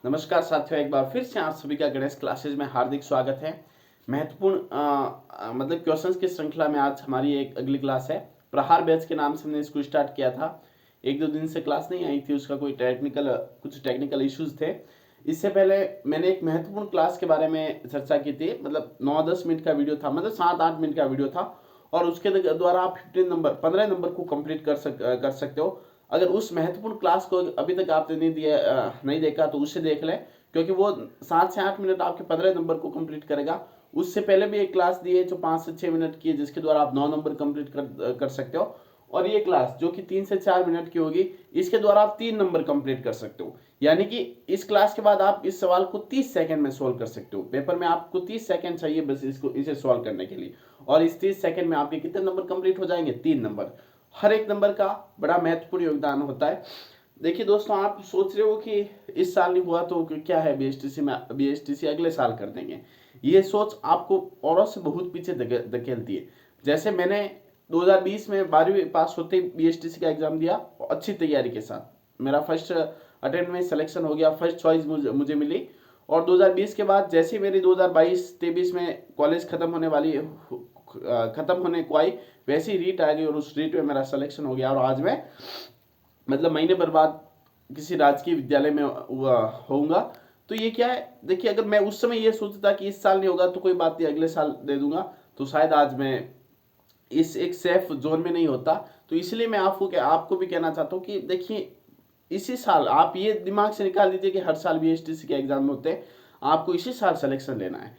नमस्कार साथियों, एक बार फिर से आप सभी का गणेश क्लासेज में हार्दिक स्वागत है। महत्वपूर्ण मतलब क्वेश्चंस की श्रृंखला में आज हमारी एक अगली क्लास है। प्रहार बैच के नाम से हमने इसको स्टार्ट किया था। एक दो दिन से क्लास नहीं आई थी, उसका कोई कुछ टेक्निकल इश्यूज थे। इससे पहले मैंने एक महत्वपूर्ण क्लास के बारे में चर्चा की थी। मतलब 9-10 मिनट का वीडियो था, मतलब 7-8 मिनट का वीडियो था, और उसके द्वारा आप 15 नंबर को कंप्लीट कर सकते हो। अगर उस महत्वपूर्ण क्लास को अभी तक आपने नहीं देखा तो उसे देख लें, क्योंकि वो 7 से 8 मिनट आपके 15 नंबर को कंप्लीट करेगा। उससे पहले भी एक क्लास दी है जो 5 से 6 मिनट की है, जिसके द्वारा आप 9 नंबर कंप्लीट कर सकते हो। और ये क्लास जो कि 3 से 4 मिनट की होगी, इसके द्वारा आप 3 नंबर कंप्लीट कर सकते हो। यानी कि इस क्लास के बाद आप इस सवाल को 30 सेकंड में सोल्व कर सकते हो। पेपर में आपको 30 सेकंड चाहिए बस इसे सोल्व करने के लिए, और इस 30 सेकंड में आपके कितने नंबर कंप्लीट हो जाएंगे? 3 नंबर। हर एक नंबर का बड़ा महत्वपूर्ण योगदान होता है। देखिए दोस्तों, आप सोच रहे हो कि इस साल नहीं हुआ तो क्या है, बीएसटीसी अगले साल कर देंगे। ये सोच आपको औरों से बहुत पीछे धकेलती है। जैसे मैंने 2020 में 12वीं पास होते ही बीएसटीसी का एग्जाम दिया, अच्छी तैयारी के साथ मेरा फर्स्ट अटेम्प्ट में सिलेक्शन हो गया, फर्स्ट चॉइस मुझे मिली। और 2020 के बाद जैसे ही मेरी 2022-23 में कॉलेज खत्म होने को आई, वैसी रीट आ गई और उस रीट में मेरा सिलेक्शन हो गया। और आज मैं मतलब महीने भर बाद किसी राजकीय विद्यालय में होऊंगा। तो ये क्या है, देखिए अगर मैं उस समय ये सोचता कि इस साल नहीं होगा तो कोई बात नहीं, अगले साल दे दूंगा, तो शायद आज मैं इस एक सेफ जोन में नहीं होता। तो इसलिए मैं आपको भी कहना चाहता हूँ कि देखिए, इसी साल आप ये दिमाग से निकाल दीजिए कि हर साल बीएसटीसी के एग्जाम में होते हैं, आपको इसी साल सिलेक्शन लेना है।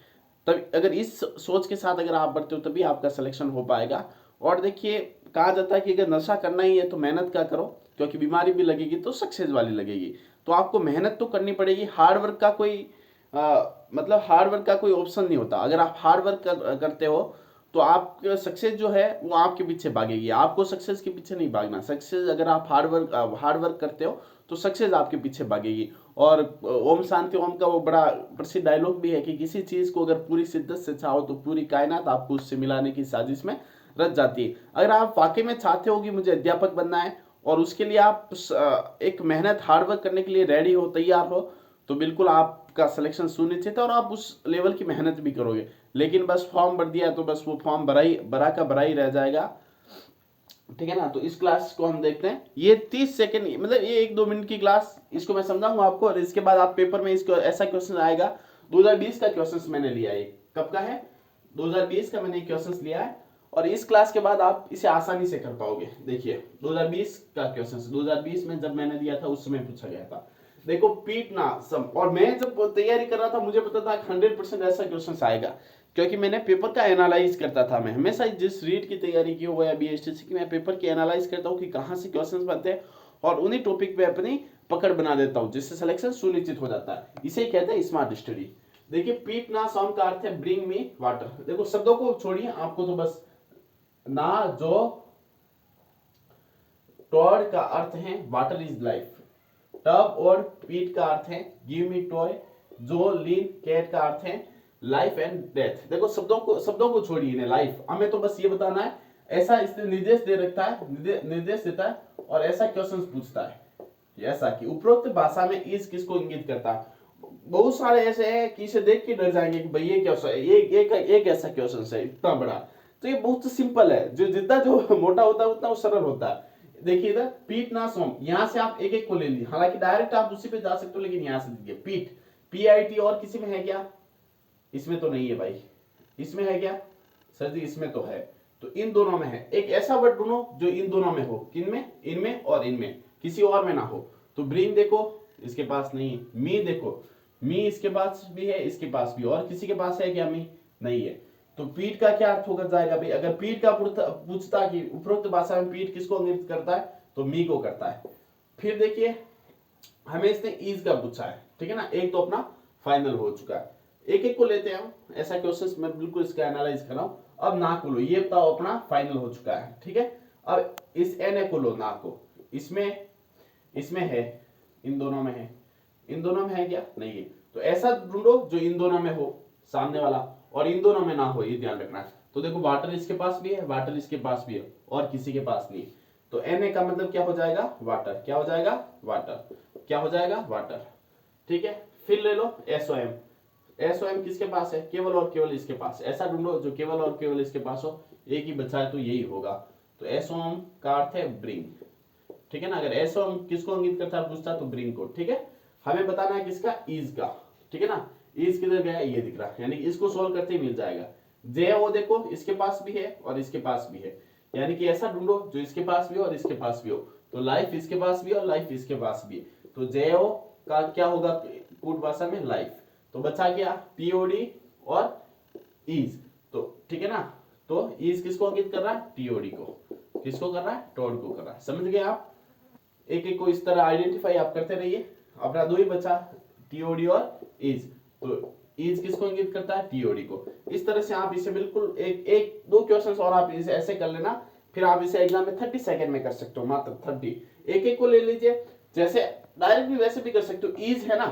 तब अगर इस सोच के साथ अगर आप बढ़ते हो तभी आपका सिलेक्शन हो पाएगा। और देखिए, कहा जाता है कि अगर नशा करना ही है तो मेहनत का करो, क्योंकि बीमारी भी लगेगी तो सक्सेस वाली लगेगी। तो आपको मेहनत तो करनी पड़ेगी। हार्ड वर्क का कोई ऑप्शन नहीं होता। अगर आप हार्ड वर्क करते हो तो आपका सक्सेस जो है वो आपके पीछे भागेगी। आपको सक्सेस के पीछे नहीं भागना। सक्सेस अगर आप हार्ड वर्क करते हो तो सक्सेस आपके पीछे भागेगी। और ओम शांति ओम का वो बड़ा प्रसिद्ध डायलॉग भी है कि किसी चीज को अगर पूरी शिद्दत से चाहो तो पूरी कायनात आपको उससे मिलाने की साजिश में रच जाती है। अगर आप वाकई में चाहते हो कि मुझे अध्यापक बनना है और उसके लिए आप एक मेहनत हार्डवर्क करने के लिए रेडी हो, तैयार हो, तो बिल्कुल आपका सिलेक्शन सुनिश्चित है और आप उस लेवल की मेहनत भी करोगे। लेकिन बस फॉर्म भर दिया तो बस वो फॉर्म भरा ही रह जाएगा। ठीक है ना। तो इस क्लास को हम देखते हैं। ये 30 सेकंड, मतलब ये 1-2 मिनट की क्लास, इसको मैं समझाऊंगा आपको, और इसके बाद आप पेपर में इसको ऐसा क्वेश्चन आएगा। 2020 का क्वेश्चन मैंने लिया है। कब का है? 2020 का मैंने क्वेश्चन लिया है, और इस क्लास के बाद आप इसे आसानी से कर पाओगे। देखिए 2020 का क्वेश्चन 2020 में जब मैंने दिया था उस समय पूछा गया था। देखो, पीट ना सम, और मैं जब तैयारी कर रहा था मुझे पता था 100% ऐसा क्वेश्चन आएगा, क्योंकि मैंने पेपर का एनालाइज करता था। मैं हमेशा जिस रीड की तैयारी की हो या बीएसटीसी की, मैं पेपर की एनालाइज करता हूँ कि कहाँ से क्वेश्चंस बनते हैं, और उन्हीं टॉपिक पे अपनी पकड़ बना देता हूँ, जिससे सिलेक्शन सुनिश्चित हो जाता है। इसे कहते हैं स्मार्ट स्टडी। देखिए, पीट ना सॉन्ग का अर्थ है ब्रिंग मी वाटर। देखो शब्दों को छोड़िए, आपको तो बस ना जो टॉड का अर्थ है वाटर इज लाइफ। टब और पीट का अर्थ है गिव मी टॉय। जो लीन कैट का अर्थ है लाइफ एंड डेथ। देखो शब्दों को छोड़िए, इन्हें लाइफ, हमें तो बस ये बताना है। ऐसा इसने निर्देश दे रखता है, निर्देश देता है, और ऐसा क्वेश्चन पूछता है ऐसा कि उपरोक्त भाषा में इस किसको इंगित करता है। बहुत सारे ऐसे हैं कि इसे देख के डर जाएंगे कि भाई ये क्वेश्चन है, एक ऐसा क्वेश्चन है इतना बड़ा। तो ये बहुत सिंपल है। जितना जो मोटा होता है उतना वो सरल होता है। देखिए इधर पीट ना सोम, यहां से आप एक एक को ले लीजिए। हालांकि डायरेक्ट आप उसी पे जा सकते हो, लेकिन यहां से दीजिए पीट, PIT। और किसी में है क्या? इसमें तो नहीं है भाई। इसमें है क्या सर जी? इसमें तो है। तो इन दोनों में है। एक ऐसा वर्ड ढूंढो जो इन दोनों में हो। किन में? इनमें और इनमें, किसी और में ना हो। तो ब्रिंग देखो, इसके पास नहीं है। मी देखो, मी इसके पास भी है, इसके पास भी। और किसी के पास है क्या? मी नहीं है। तो पीठ का क्या अर्थ होकर जाएगा भाई? अगर पीठ का पूछता कि उपरोक्त भाषा में पीठ किसको इंगित करता है, तो मी को करता है। फिर देखिए, हमें इसने ईज का पूछा है, ठीक है ना। एक तो अपना फाइनल हो चुका है। एक एक को लेते हैं हम। ऐसा क्वेश्चन मैं बिल्कुल इसका एनालाइज कर रहा हूं। अब ना को लो, ये बताओ अपना फाइनल हो चुका है, ठीक है। अब इस एन को लो, ना को। इसमें इसमें है, इन दोनों में है। इन दोनों में है क्या? नहीं है। तो ऐसा ढूंढो जो इन दोनों में हो, सामने वाला, और इन दोनों में ना हो, ये ध्यान रखना है। तो देखो, वाटर इसके पास भी है, वाटर इसके पास भी है, और किसी के पास नहीं। तो Na का मतलब क्या हो जाएगा? वाटर। क्या हो जाएगा? वाटर। क्या हो जाएगा? वाटर। ठीक है। फिर ले लो SOM। SOM किसके पास है? केवल और केवल इसके पास। ऐसा ढूंढो जो केवल और केवल इसके पास हो, एक ही बचा है तो यही होगा। तो SOM का अर्थ है ब्रिंग, ठीक है ना। अगर SOM किसको इंगित करता है पूछता तो ब्रिंग को, ठीक है। हमें बताना है किसका? इज का, ठीक है ना। इज किधर गया? ये दिख रहा है, यानी इसको सोल्व करते ही मिल जाएगा। JO देखो इसके पास भी है और इसके पास भी है, यानी कि ऐसा ढूंढो जो इसके पास भी हो और इसके पास भी हो। तो लाइफ इसके पास भी है और लाइफ इसके पास भी है, तो JO का क्या होगा कूट भाषा में? लाइफ। तो बचा क्या? TOD और इज, तो ठीक है ना। तो इज किसको अंकित कर रहा है? TOD को। किसको कर रहा है? टॉड को कर रहा है। समझ गए आप? एक एक को इस तरह आइडेंटिफाई आप करते रहिए। अपना दो ही बचा, TOD और इज। तो इज किसको इंगित करता है? TOD को। इस तरह से आप इसे बिल्कुल एक एक दो क्वेश्चंस और आप इसे ऐसे कर लेना, फिर आप इसे एग्जाम में 30 सेकंड में कर सकते हो, मात्र 30। एक एक को ले लीजिए, जैसे डायरेक्ट भी वैसे भी कर सकते हो। इज है ना,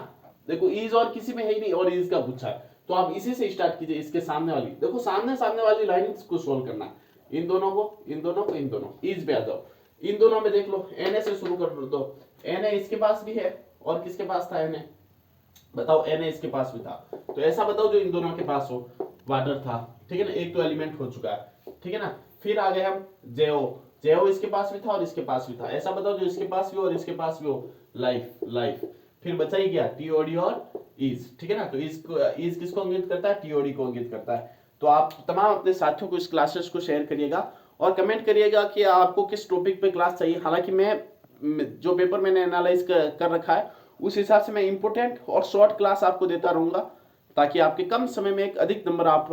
देखो इज और किसी में है ही नहीं और इज का पूछा है, तो आप इसी से स्टार्ट कीजिए। इसके सामने वाली देखो, सामने सामने वाली लाइन को सोल्व करना। इन दोनों को, इन दोनों को, इन दोनों, इज पे आ जाओ। इन दोनों में देख लो, Na से शुरू कर दो। Na इसके पास भी है और किसके पास था? Na बताओ। Na इसके पास भी था, तो ऐसा बताओ जो इन दोनों के पास हो। वाटर था, ठीक है ना, एक तो एलिमेंट हो चुका है, ठीक है ना। फिर आ गए हम JO इसके पास भी था और इसके पास भी था, ऐसा बताओ जो इसके पास भी हो और इसके पास भी हो। लाइफ। फिर बचा ही गया TOD और इज, ठीक है ना। तो इज किसको इंगित करता है? TOD को इंगित करता है। तो आप तमाम अपने साथियों को इस क्लासेस को शेयर करिएगा और कमेंट करिएगा कि आपको किस टॉपिक पे क्लास चाहिए। हालांकि मैं जो पेपर मैंने एनालाइज कर रखा है उस हिसाब से मैं इंपोर्टेंट और शॉर्ट क्लास आपको देता रहूंगा, ताकि आपके कम समय में एक अधिक नंबर आप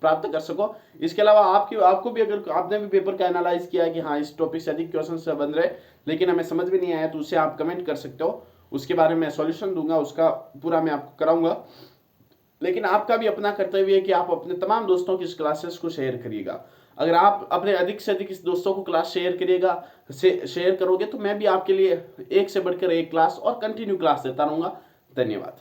प्राप्त कर सको। इसके अलावा आपको भी, अगर आपने भी पेपर का एनालाइज किया है कि हाँ इस टॉपिक से अधिक क्वेश्चन बन रहे लेकिन हमें समझ में नहीं आया, तो उसे आप कमेंट कर सकते हो। उसके बारे में सॉल्यूशन दूंगा, उसका पूरा मैं आपको कराऊंगा। लेकिन आपका भी अपना कर्तव्य है कि आप अपने तमाम दोस्तों की इस क्लासेस को शेयर करिएगा। अगर आप अपने अधिक से अधिक इस दोस्तों को क्लास शेयर करिएगा, शेयर करोगे, तो मैं भी आपके लिए एक से बढ़कर एक क्लास और कंटिन्यू क्लास देता रहूंगा। धन्यवाद।